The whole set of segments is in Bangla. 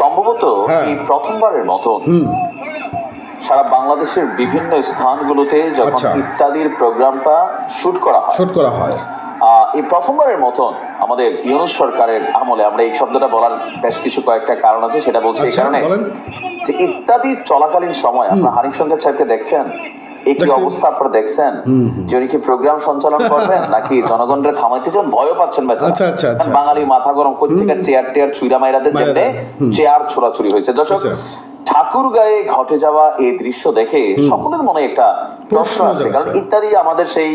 সম্ভবত এই প্রথমবারের মতন সারা বাংলাদেশের বিভিন্ন স্থানগুলোতে যখন ইত্যাদির প্রোগ্রামটা শুট করা হয় এই প্রথমবারের মতন আমাদের ইউনূস সরকারের আমলে, আমরা এই শব্দটা বলার বেশ কিছু কয়েকটা কারণ আছে, সেটা বলছি এই কারণে যে ইত্যাদি চলাকালীন সময় আপনারা হানিফ সংকেত সাহেবকে দেখছেন, একই অবস্থা আপনারা দেখছেন যে উনি কি প্রোগ্রাম সঞ্চালন করবেন নাকি জনগণের থামাইতে চান, ভয়ও পাচ্ছেন বেচারা। বাঙালি মাথা গরম প্রত্যেকটা চেয়ার টেয়ার ছুঁড়া মাইরাদের জন্য চেয়ার ছোড়াছুড়ি হয়েছে। দর্শক, ঠাকুরগাঁয়ে ঘটে যাওয়া এই দৃশ্য দেখে সকলের মনে একটা প্রশ্ন আছে, কারণ ইত্যাদি আমাদের সেই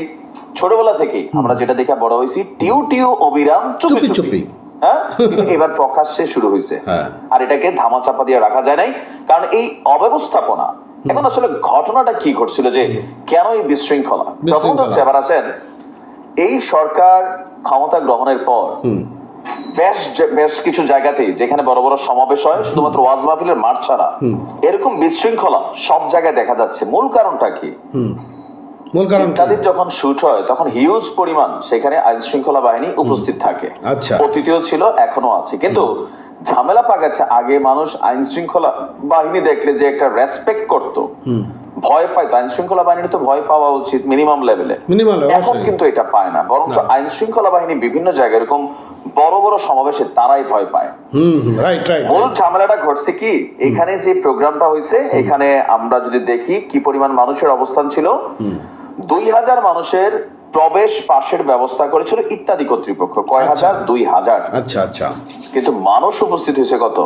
ছোটবেলা থেকে আমরা যেটা দেখে বড় হয়েছি, টিউ টিউ অবিরাম চুপি চুপি, হ্যাঁ, এবার প্রকাশ্যে শুরু হয়েছে। আর এটাকে ধামাচাপা দিয়ে রাখা যায় নাই, কারণ এই অব্যবস্থাপনা। এখন আসলে ঘটনাটা কি ঘটছিল, যে কেন এই বিশৃঙ্খলা? প্রথমত হচ্ছে, এবার আসেন, এই সরকার ক্ষমতা গ্রহণের পর বেশ কিছু জায়গাতে যেখানে বড় বড় সমাবেশ হয়, শুধুমাত্র ওয়াজ মাহফিলের মাঠ ছাড়া এরকম বিশৃঙ্খলা সব জায়গায় দেখা যাচ্ছে। মূল কারণটা কি? ইত্যাদির যখন শুট হয় তখন হিউজ পরিমাণ সেখানে আইন শৃঙ্খলা বাহিনী উপস্থিত থাকে। অতীতেও ছিল, এখনো আছে। কিন্তু ঝামেলা পাকাচ্ছে, আগে মানুষ আইন শৃঙ্খলা বাহিনী দেখলে যে একটা রেসপেক্ট করতো, ভয় পাইতো। আইন শৃঙ্খলা বাহিনীর তো ভয় পাওয়া উচিত মিনিমাম লেভেলে, এখন কিন্তু এটা পায় না। বরং আইন শৃঙ্খলা বাহিনী বিভিন্ন জায়গায় এরকম বড় বড় সমাবেশে তারাই ভয় পায়। মূল ঝামেলাটা ঘটছে কি, এখানে যে প্রোগ্রামটা হয়েছে, এখানে আমরা যদি দেখি কি পরিমাণ মানুষের অবস্থান ছিল, 2000 মানুষের প্রবেশ পাশের ব্যবস্থা করেছিল ইত্যাদি কর্তৃপক্ষ। কয় হাজার? 2000। কিন্তু মানুষ উপস্থিত হয়েছে কত?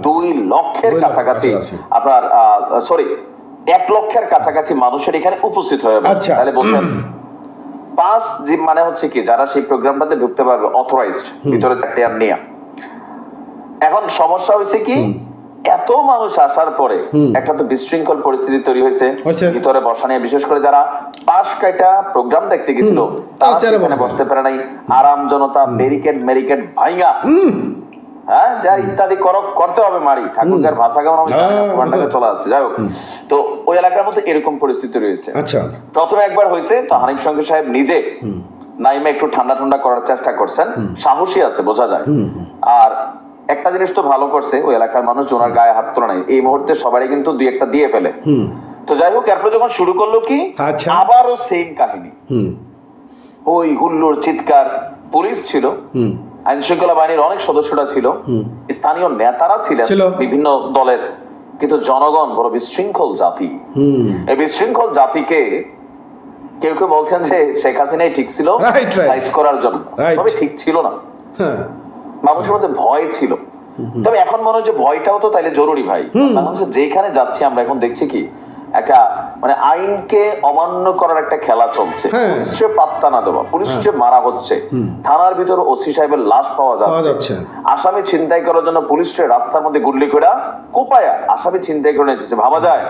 2 লক্ষের কাছাকাছি। আপনার 1 লক্ষের কাছাকাছি মানুষের এখানে উপস্থিত হয়ে যাচ্ছে। তাহলে বলছেন 5 মানে হচ্ছে কি, যারা সেই প্রোগ্রামটাতে ঢুকতে পারবে অথরাইজড, ভিতরে চারটে আর নিয়ে। এখন সমস্যা হয়েছে কি, এত মানুষ আসার পরে একটা তো বিশৃঙ্খল পরিস্থিতি তৈরি হয়েছে ভিতরে বসা নিয়ে। বিশেষ করে যারা পাশ কাটা প্রোগ্রাম দেখতে গেছিল তারা সেখানে বসতে পারে নাই। আরাম জনতা ব্যারিকেড ভাঙা, হ্যাঁ, যা ইত্যাদি করতে হবে মারি, ঠাকুরগার ভাষা কেমন আমি চলে আসছে। যাই হোক, তো ওই এলাকার মধ্যে এরকম পরিস্থিতি রয়েছে। প্রথমে একবার হয়েছে, তো হানিফ সংকেত সাহেব নিজে নাইমে একটু ঠান্ডা করার চেষ্টা করছেন, সাহসী আছে বোঝা যায়। আর একটা জিনিস তো ভালো করছে, ওই এলাকার মানুষ ওনার গায়ে হাত তোলা নাই এই মুহূর্তে, সবারই কিন্তু 2-1টা দিয়ে ফেলে। তো যাই হোক, এরপর যখন শুরু করলো কি, আবারও সেম কাহিনী, ওই হুল্লোড় চিৎকার। পুলিশ ছিল, আইন শৃঙ্খলা বাহিনীর অনেক সদস্যরা ছিল, স্থানীয় নেতারা ছিলেন বিভিন্ন দলের, কিন্তু জনগণ বড় বিশৃঙ্খল জাতি। এই বিশৃঙ্খল জাতিকে কেউ কেউ বলছেন যে শেখ হাসিনাই ঠিক ছিল সাইজ করার জন্য, তবে ঠিক ছিল না। মানুষের মধ্যে ভয় ছিল। তবে এখন মনে হয় যে ভয়টাও তো তাইলে জরুরি ভাই। বাংলাদেশে যেখানে যাচ্ছি আমরা এখন দেখছি কি, একটা মানে আইনকে অমান্য করার একটা খেলা চলছে। পুলিশে পাত্তা না দেওয়া, পুলিশে মারা হচ্ছে, থানার ভিতর ওসি সাহেবের লাশ পাওয়া যাচ্ছে, আসামি ছিনতাই করার জন্য পুলিশে রাস্তার মধ্যে গুলি করে কোপায়া আসামি ছিনতাই করে নিয়েছে। ভাবা যায়?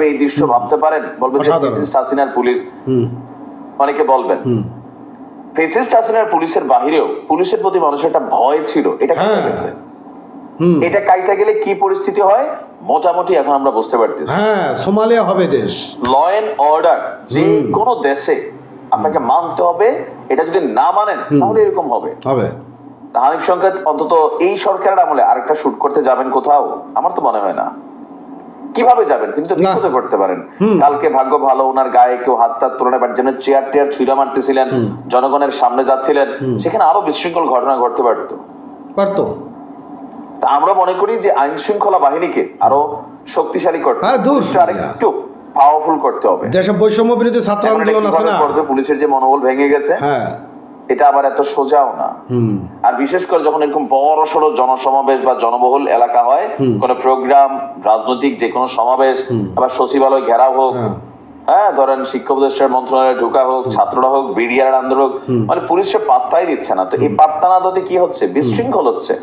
এই দৃশ্য ভাবতে পারেন? বলবেন যে ফ্যাসিস্ট হাসিনার পুলিশ, অনেকে বলবেন ফ্যাসিস্ট হাসিনার পুলিশের বাহিরেও পুলিশের প্রতি মানুষের একটা ভয় ছিল। এটা কাইটা গেছে। এটা কাইটা গেলে কি পরিস্থিতি হয় মোটামুটি এখন আমরা বুঝতে পারতেছি। সোমালিয়া হবে দেশ। ল এন্ড অর্ডার যে কোনো দেশে আপনাকে মানতে হবে, এটা যদি না মানেন তাহলে এরকম হবে। হানিফ সংকেত অন্তত এই সরকারের আমলে আরেকটা শুট করতে যাবেন কোথাও? আমার তো মনে হয় না। কিভাবে যাবেন? তিনি তো বিপদে পড়তে পারেন। কালকে ভাগ্য ভালো, ওনার গায়ে কেউ হাত টাত তুলে নেবার জন্য চেয়ার টেয়ার ছুঁড়া মারতেছিলেন, জনগণের সামনে যাচ্ছিলেন, সেখানে আরো বিশৃঙ্খল ঘটনা ঘটতে পারতো। আমরা মনে করি যে আইন শৃঙ্খলা বাহিনীকে আরো শক্তিশালী করতে হবে, আরেকটু পাওয়ারফুল করতে হবে। দেশে বৈষম্য বিরোধী ছাত্র আন্দোলন আছে না, পুলিশের যে মনোবল ভেঙে গেছে, এটা আবার এত সোজাও না। আর বিশেষ করে যখন এরকম বড় সড়ো জনসমাবেশ বা জনবহুল এলাকা হয়, কোন প্রোগ্রাম, রাজনৈতিক যে কোনো সমাবেশ, আবার সচিবালয় ঘেরাও হোক, হ্যাঁ ধরেন শিক্ষা উপদেষ্টার মন্ত্রণালয়ে ঢোকা হোক, ছাত্ররা হোক, বিডিআর আন্দোলন হোক, মানে পুলিশের পাত্তাই দিচ্ছে না। তো এই পাত্তা না দিতে কি হচ্ছে? বিশৃঙ্খল হচ্ছে।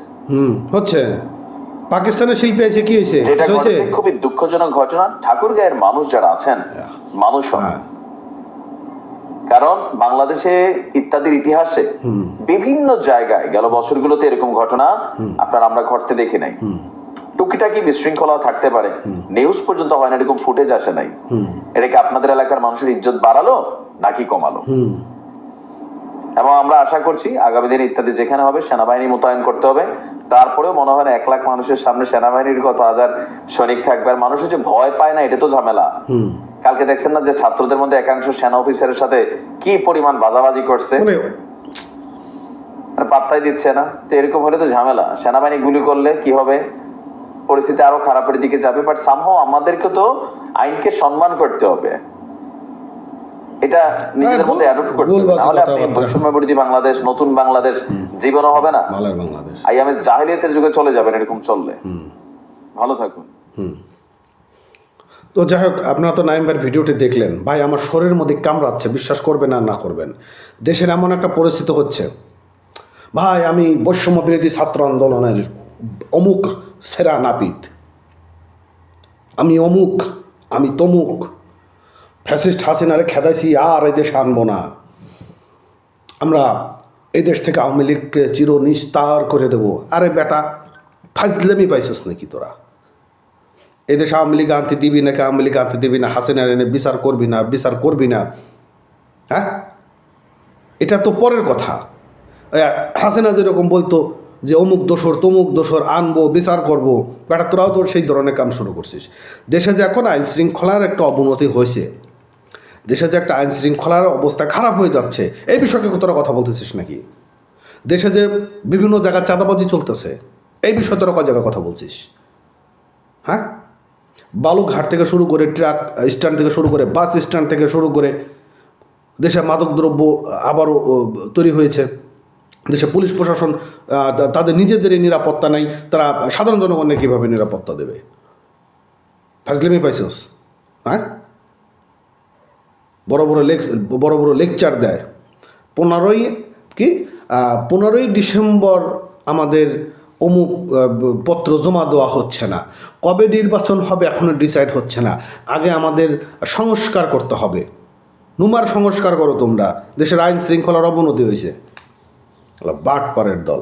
পাকিস্তানের শিল্পী আছে, কি হয়েছে? যেটা ঘটেছে খুবই দুঃখজনক ঘটনা। ঠাকুরগাঁয়ের মানুষ যারা আছেন, মানুষ কারণ বাংলাদেশে ইত্যাদির ইতিহাসে বিভিন্ন জায়গায় গেল বছরগুলোতে এরকম ঘটনা আমরা ঘটতে দেখি নাই। টুকিটাকি বিশৃঙ্খলা থাকতে পারে, নিউজ পর্যন্ত হয় না, এরকম ফুটেজ আসে নাই। এটা কি আপনাদের এলাকার মানুষের ইজ্জত বাড়ালো নাকি কমালো? এবং আমরা আশা করছি আগামী দিনে ইত্যাদি যেখানে হবে সেনাবাহিনী মোতায়েন করতে হবে, তারপরেও মনে হয় না 1 লাখ মানুষের সামনে সেনাবাহিনীর কত হাজার সৈনিক থাকবে, আর মানুষ যে ভয় পায় না, এটা তো ঝামেলা। কালকে দেখছেন না যে ছাত্রদের মধ্যে একাংশ সেনা অফিসারের সাথে কি পরিমাণ বাজাবাজি করছে, পাত্তাই দিচ্ছে না। তো এরকম হলে তো ঝামেলা, সেনাবাহিনী গুলি করলে কি হবে, পরিস্থিতি আরো খারাপের দিকে যাবে। বাট সামহাও আমাদেরকে তো আইনকে সম্মান করতে হবে, এটা নিজেদের মধ্যে অ্যাডপ্ট করতে হবে, নাহলে আপনি বৈষম্য বিরোধী বাংলাদেশ, নতুন বাংলাদেশ জীবনও হবে না, আইয়ামে জাহিলিয়াতের যুগে চলে যাবেন এরকম চললে। ভালো থাকুন। তো যাই হোক, আপনারা তো নাইম ভাইয়ের ভিডিওটি দেখলেন। ভাই আমার শরীরের মধ্যে কামড়াচ্ছে, বিশ্বাস করবেন আর না করবেন। দেশের এমন একটা পরিস্থিতি হচ্ছে, ভাই আমি বৈষম্য বিরোধী ছাত্র আন্দোলনের অমুক সেরা নাপিত, আমি অমুক, আমি তমুক, ফ্যাসিস্ট হাসিনারে খেদাইছি, আর এই দেশে আনবো না, আমরা এই দেশ থেকে আওয়ামী লীগকে চির নিস্তার করে দেবো। আরে বেটা, ফাজলামি পাইছিস নাকি তোরা? এদেশে আওয়ামী লীগ আনতে দিবি নাকি, আওয়ামী লীগ আনতে দিবি না, হাসিনার এনে বিচার করবি না, হ্যাঁ? এটা তো পরের কথা। হাসিনা যেরকম বলতো যে অমুক দোসর তমুক দোসর আনবো, বিচার করবো, বেটা তোরাও তো সেই ধরনের কাম শুরু করছিস। দেশে যে এখন আইন শৃঙ্খলার একটা অবনতি হয়েছে, দেশে যে একটা আইন শৃঙ্খলার অবস্থা খারাপ হয়ে যাচ্ছে, এই বিষয়ে তোরা কথা বলতেছিস নাকি? দেশে যে বিভিন্ন জায়গায় চাঁদাবাজি চলতেছে, এই বিষয়ে তোরা কয় জায়গায় কথা বলছিস? হ্যাঁ, বালুঘাট থেকে শুরু করে ট্রাক স্ট্যান্ড থেকে শুরু করে বাস স্ট্যান্ড থেকে শুরু করে দেশে মাদকদ্রব্য আবারও তৈরি হয়েছে। দেশে পুলিশ প্রশাসন তাদের নিজেদেরই নিরাপত্তা নেই, তারা সাধারণ জনগণের কীভাবে নিরাপত্তা দেবে? ফাজলামি পাইছস? হ্যাঁ, বড় বড় লেকচার দেয়। 15ই ডিসেম্বর আমাদের অমুক পত্র জমা দেওয়া হচ্ছে না, কবে নির্বাচন হবে এখনো ডিসাইড হচ্ছে না, আগে আমাদের সংস্কার করতে হবে। নুমার সংস্কার করো তোমরা, দেশের আইন শৃঙ্খলার অবনতি হয়েছে। বাটপারের দল।